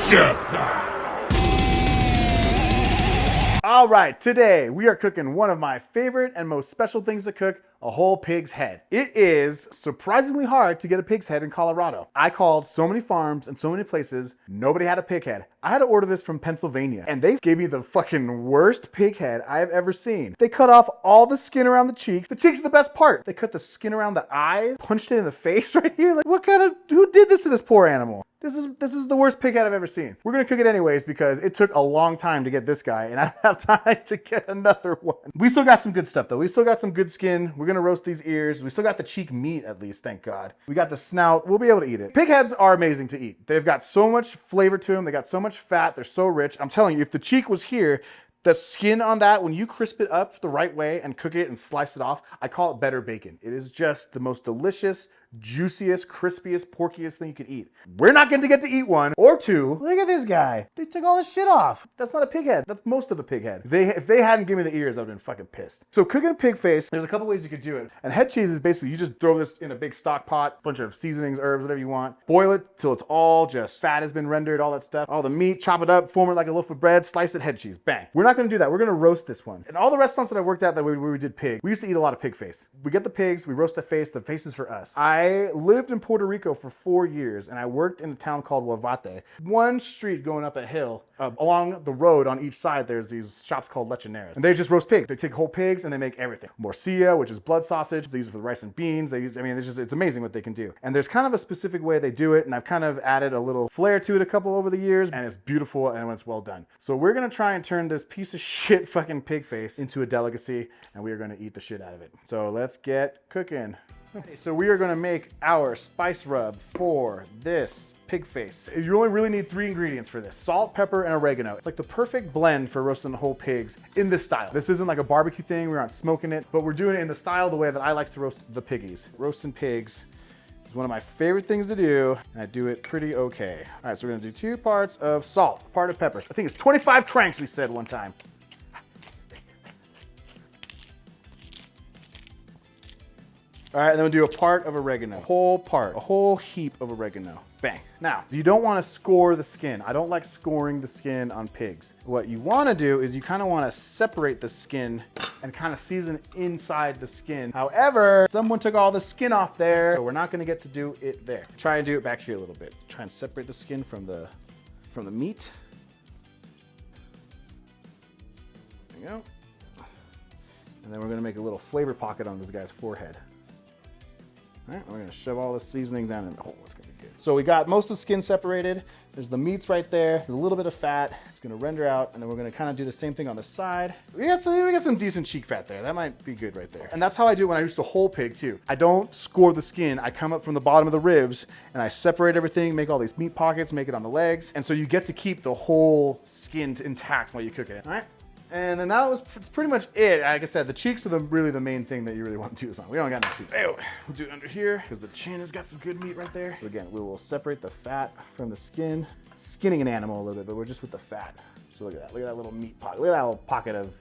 chef. All right, today we are cooking one of my favorite and most special things to cook, a whole pig's head. It is surprisingly hard to get a pig's head in Colorado. I called so many farms and so many places, nobody had a pig head. I had to order this from Pennsylvania, and they gave me the fucking worst pig head I've ever seen. They cut off all the skin around the cheeks. The cheeks are the best part. They cut the skin around the eyes, punched it in the face right here. Like, who did this to this poor animal? This is the worst pig head I've ever seen. We're gonna cook it anyways because it took a long time to get this guy and I don't have time to get another one. We still got some good stuff though. We still got some good skin. We're gonna roast these ears. We still got the cheek meat at least, thank God. We got the snout. We'll be able to eat it. Pig heads are amazing to eat. They've got so much flavor to them. They got so much fat. They're so rich. I'm telling you, if the cheek was here, the skin on that, when you crisp it up the right way and cook it and slice it off, I call it better bacon. It is just the most delicious, juiciest, crispiest, porkiest thing you could eat. We're not going to get to eat one or two. Look at this guy. They took all this shit off. That's not a pig head. That's most of a pig head. If they hadn't given me the ears, I would have been fucking pissed. So cooking a pig face, there's a couple ways you could do it. And head cheese is basically, you just throw this in a big stock pot, bunch of seasonings, herbs, whatever you want. Boil it till it's all just fat has been rendered, all that stuff. All the meat, chop it up, form it like a loaf of bread, slice it, head cheese, bang. We're not going to do that. We're going to roast this one. And all the restaurants that I worked at where we did pig, we used to eat a lot of pig face. We get the pigs, we roast the face is for us. I lived in Puerto Rico for 4 years and I worked in a town called Wavate. One street going up a hill, along the road on each side, there's these shops called lechoneras. And they just roast pig. They take whole pigs and they make everything. Morcilla, which is blood sausage. They use it for the rice and beans. It's amazing what they can do. And there's kind of a specific way they do it. And I've kind of added a little flair to it a couple over the years. And it's beautiful and when it's well done. So we're going to try and turn this piece of shit fucking pig face into a delicacy. And we are going to eat the shit out of it. So let's get cooking. Okay, so we are going to make our spice rub for this pig face. You only really need 3 ingredients for this: salt, pepper, and oregano. It's like the perfect blend for roasting the whole pigs in this style. This isn't like a barbecue thing, we aren't smoking it, but we're doing it in the style, the way that I like to roast the piggies. Roasting pigs is one of my favorite things to do, and I do it pretty okay. All right, so we're gonna do 2 parts of salt, part of pepper. I think it's 25 cranks we said one time. All right, and then we'll do a part of oregano. A whole heap of oregano. Bang. Now, you don't want to score the skin. I don't like scoring the skin on pigs. What you want to do is you kind of want to separate the skin and kind of season inside the skin. However, someone took all the skin off there, so we're not going to get to do it there. Try and do it back here a little bit. Try and separate the skin from the meat. There you go. And then we're going to make a little flavor pocket on this guy's forehead. All right, we're gonna shove all the seasonings down in the hole. It's gonna be good. So we got most of the skin separated. There's the meats right there. There's a little bit of fat. It's gonna render out, and then we're gonna kind of do the same thing on the side. We got some decent cheek fat there. That might be good right there. And that's how I do it when I use the whole pig too. I don't score the skin. I come up from the bottom of the ribs and I separate everything, make all these meat pockets, make it on the legs. And so you get to keep the whole skin intact while you cook it. All right. And then that was pretty much it. Like I said, the cheeks are really the main thing that you really want to do this on. We don't got no cheeks. We'll do it under here because the chin has got some good meat right there. So again, we will separate the fat from the skin. Skinning an animal a little bit, but we're just with the fat. So look at that. Look at that little meat pocket. Look at that little pocket of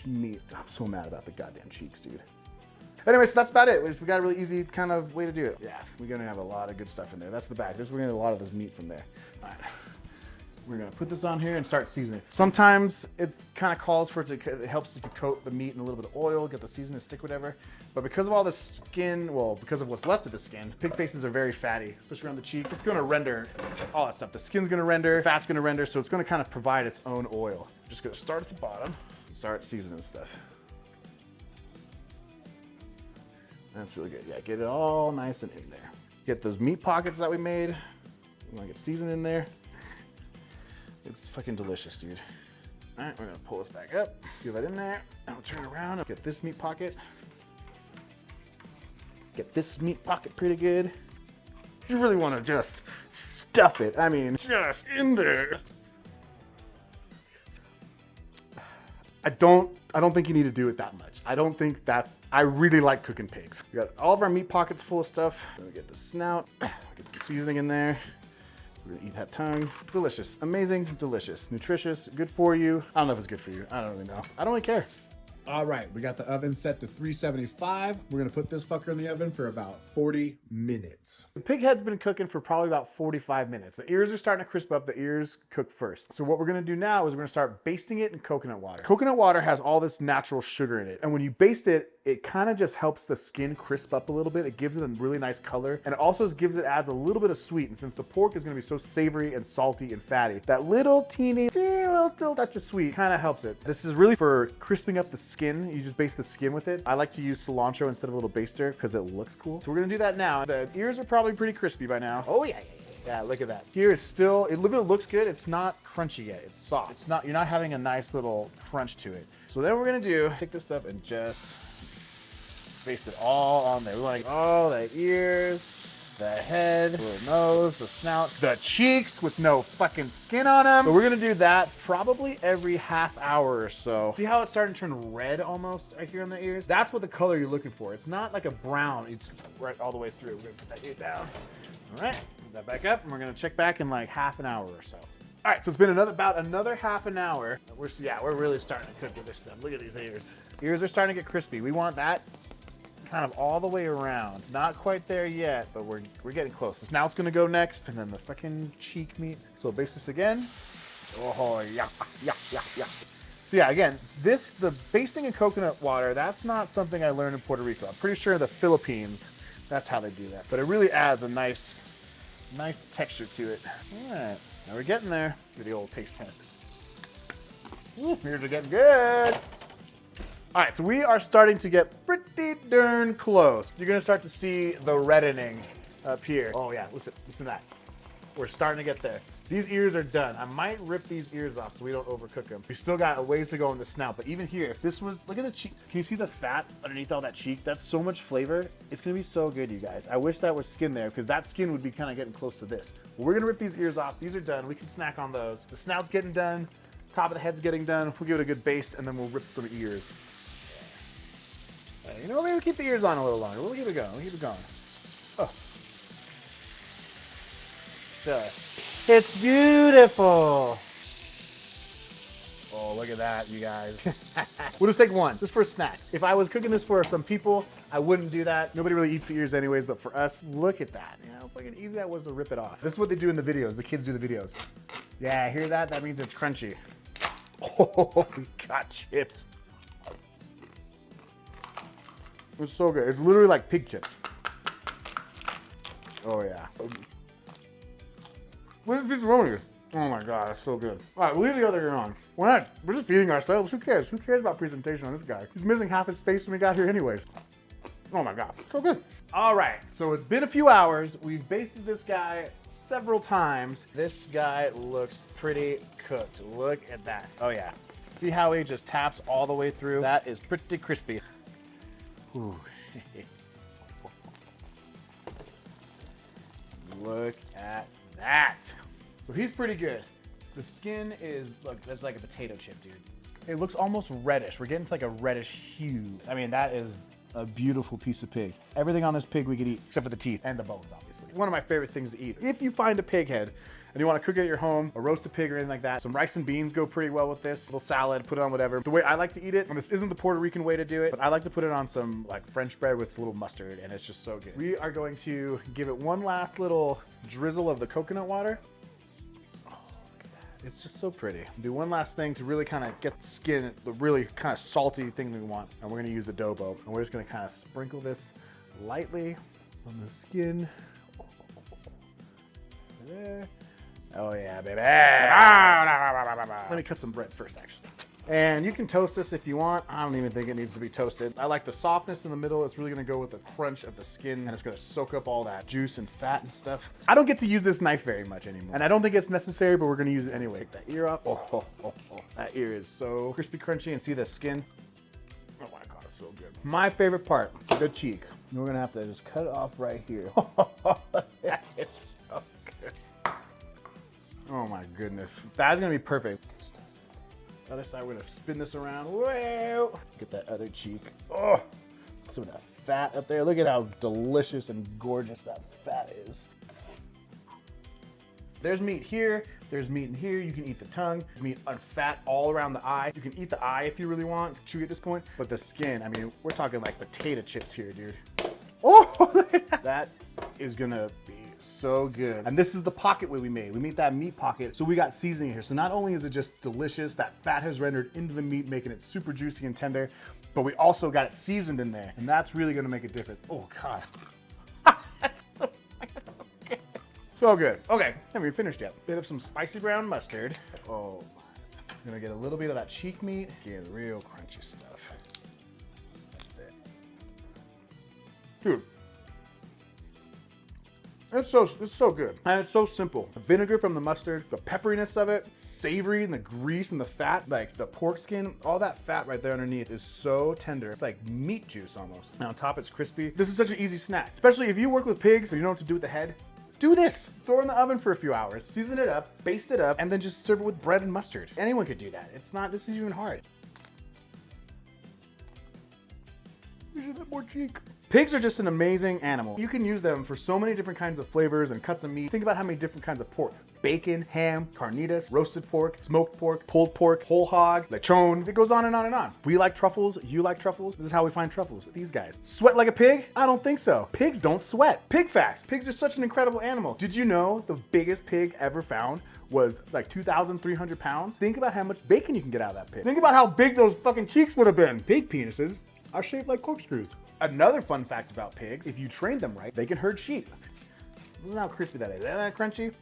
meat. I'm so mad about the goddamn cheeks, dude. Anyway, so that's about it. We got a really easy kind of way to do it. Yeah, we're gonna have a lot of good stuff in there. That's the back. We're gonna get a lot of this meat from there. All right. We're gonna put this on here and start seasoning. Sometimes it's kind of calls for it helps if you coat the meat in a little bit of oil, get the seasoning to stick, whatever. But because of all the skin, well, because of what's left of the skin, pig faces are very fatty, especially around the cheek. It's gonna render all that stuff. The skin's gonna render, fat's gonna render, so it's gonna kind of provide its own oil. I'm just gonna start at the bottom, start seasoning stuff. That's really good. Yeah, get it all nice and in there. Get those meat pockets that we made. We wanna get seasoned in there. It's fucking delicious, dude. All right, we're gonna pull this back up, see that in there, and we'll turn it around, get this meat pocket. Get this meat pocket pretty good. You really wanna just stuff it. I mean, just in there. I don't think you need to do it that much. I really like cooking pigs. We got all of our meat pockets full of stuff. Then we get the snout, get some seasoning in there. We're gonna eat that tongue. Delicious, amazing, delicious, nutritious, good for you. I don't know if it's good for you. I don't really know. I don't really care. All right, we got the oven set to 375. We're gonna put this fucker in the oven for about 40 minutes. The pig head's been cooking for probably about 45 minutes. The ears are starting to crisp up. The ears cook first. So what we're gonna do now is we're gonna start basting it in coconut water. Coconut water has all this natural sugar in it. And when you baste it, it kind of just helps the skin crisp up a little bit. It gives it a really nice color. And it also adds a little bit of sweet. And since the pork is gonna be so savory and salty and fatty, that little teeny little touch of sweet kind of helps it. This is really for crisping up the skin. You just baste the skin with it. I like to use cilantro instead of a little baster because it looks cool. So we're gonna do that now. The ears are probably pretty crispy by now. Oh yeah. Yeah, look at that. Here is still, it looks good. It's not crunchy yet. It's soft. It's not, you're not having a nice little crunch to it. So then we're gonna do, take this stuff and just baste it all on there. We want all the ears, the head, the little nose, the snout, the cheeks with no fucking skin on them. So we're gonna do that probably every half hour or so. See how it's starting to turn red almost right here on the ears? That's what the color you're looking for. It's not like a brown, it's right all the way through. We're gonna put that ear down. All right, put that back up and we're gonna check back in like half an hour or so. All right, so it's been about another half an hour. We're really starting to cook with this stuff. Look at these ears. Ears are starting to get crispy. We want that kind of all the way around. Not quite there yet, but we're getting close. So now it's gonna go next, and then the fucking cheek meat. So baste this again. Oh, yeah. So yeah, again, the basting in coconut water, that's not something I learned in Puerto Rico. I'm pretty sure the Philippines, that's how they do that. But it really adds a nice texture to it. All right, now we're getting there. Do the old taste test. Ears are getting good. All right, so we are starting to get pretty darn close. You're gonna start to see the reddening up here. Oh yeah, listen to that. We're starting to get there. These ears are done. I might rip these ears off so we don't overcook them. We still got a ways to go in the snout, but even here, if this was, look at the cheek. Can you see the fat underneath all that cheek? That's so much flavor. It's gonna be so good, you guys. I wish that was skin there because that skin would be kind of getting close to this. But we're gonna rip these ears off. These are done. We can snack on those. The snout's getting done. Top of the head's getting done. We'll give it a good baste and then we'll rip some ears. You know, maybe we'll keep the ears on a little longer. We'll keep it going. Oh. So, it's beautiful. Oh, look at that, you guys. We'll just take one, just for a snack. If I was cooking this for some people, I wouldn't do that. Nobody really eats the ears anyways, but for us, look at that. You know, how fucking easy that was to rip it off. This is what they do in the videos. The kids do the videos. Yeah, hear that? That means it's crunchy. Oh, we got chips. It's so good. It's literally like pig chips. Oh yeah. What is this wrong with you? Oh my God, it's so good. All right, we'll leave the other ear on. We're just feeding ourselves. Who cares? Who cares about presentation on this guy? He's missing half his face when we got here anyways. Oh my God, it's so good. All right, so it's been a few hours. We've basted this guy several times. This guy looks pretty cooked. Look at that. Oh yeah. See how he just taps all the way through? That is pretty crispy. Ooh. Look at that. So he's pretty good. The skin is, look, that's like a potato chip, dude. It looks almost reddish. We're getting to like a reddish hue. I mean, that is a beautiful piece of pig. Everything on this pig we could eat, except for the teeth and the bones, obviously. One of my favorite things to eat. If you find a pig head and you want to cook it at your home, or roast a pig or anything like that, some rice and beans go pretty well with this. A little salad, put it on whatever. The way I like to eat it, and this isn't the Puerto Rican way to do it, but I like to put it on some like French bread with a little mustard, and it's just so good. We are going to give it one last little drizzle of the coconut water. It's just so pretty. Do one last thing to really kind of get the skin, the really kind of salty thing we want. And we're gonna use adobo. And we're just gonna kind of sprinkle this lightly on the skin. There. Oh yeah, baby. Let me cut some bread first, actually. And you can toast this if you want. I don't even think it needs to be toasted. I like the softness in the middle. It's really gonna go with the crunch of the skin, and it's gonna soak up all that juice and fat and stuff. I don't get to use this knife very much anymore, and I don't think it's necessary, but we're gonna use it anyway. Take that ear off. Oh. That ear is so crispy, crunchy, and see the skin? Oh my God, it's so good. My favorite part, the cheek. We're gonna have to just cut it off right here. It's so good. Oh my goodness. That's gonna be perfect. Other side, we're gonna spin this around. Whoa! Get that other cheek. Oh, some of that fat up there. Look at how delicious and gorgeous that fat is. There's meat here, there's meat in here. You can eat the tongue, meat and fat all around the eye. You can eat the eye if you really want. It's chewy at this point, but the skin, I mean, we're talking like potato chips here, dude. Oh, that is gonna be so good. And this is the pocket way we made. We made that meat pocket, so we got seasoning here. So not only is it just delicious, that fat has rendered into the meat, making it super juicy and tender, but we also got it seasoned in there, and that's really gonna make a difference. Oh God. So good. Okay, haven't even finished yet. Bit of some spicy brown mustard. Oh my. Gonna get a little bit of that cheek meat. Get real crunchy stuff. Dude. It's so good. And it's so simple. The vinegar from the mustard, the pepperiness of it, savory, and the grease and the fat, like the pork skin, all that fat right there underneath is so tender. It's like meat juice almost. And on top it's crispy. This is such an easy snack, especially if you work with pigs and you know what to do with the head. Do this. Throw it in the oven for a few hours, season it up, baste it up, and then just serve it with bread and mustard. Anyone could do that. This isn't even hard. There's a bit more cheek. Pigs are just an amazing animal. You can use them for so many different kinds of flavors and cuts of meat. Think about how many different kinds of pork. Bacon, ham, carnitas, roasted pork, smoked pork, pulled pork, whole hog, lechon. It goes on and on and on. We like truffles, you like truffles. This is how we find truffles, these guys. Sweat like a pig? I don't think so. Pigs don't sweat. Pig facts. Pigs are such an incredible animal. Did you know the biggest pig ever found was like 2,300 pounds? Think about how much bacon you can get out of that pig. Think about how big those fucking cheeks would have been. Pig penises are shaped like corkscrews. Another fun fact about pigs, if you train them right, they can herd sheep. Listen how crispy that is. Isn't that crunchy?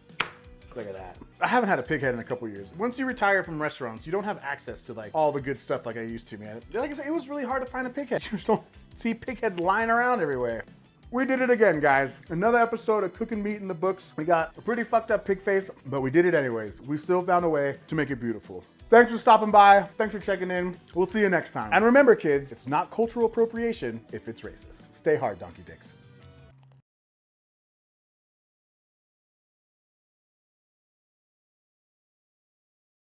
Look at that. I haven't had a pig head in a couple years. Once you retire from restaurants, you don't have access to like all the good stuff like I used to, man. Like I said, it was really hard to find a pig head. You just don't see pig heads lying around everywhere. We did it again, guys. Another episode of Cooking Meat in the books. We got a pretty fucked up pig face, but we did it anyways. We still found a way to make it beautiful. Thanks for stopping by. Thanks for checking in. We'll see you next time. And remember, kids, it's not cultural appropriation if it's racist. Stay hard, donkey dicks.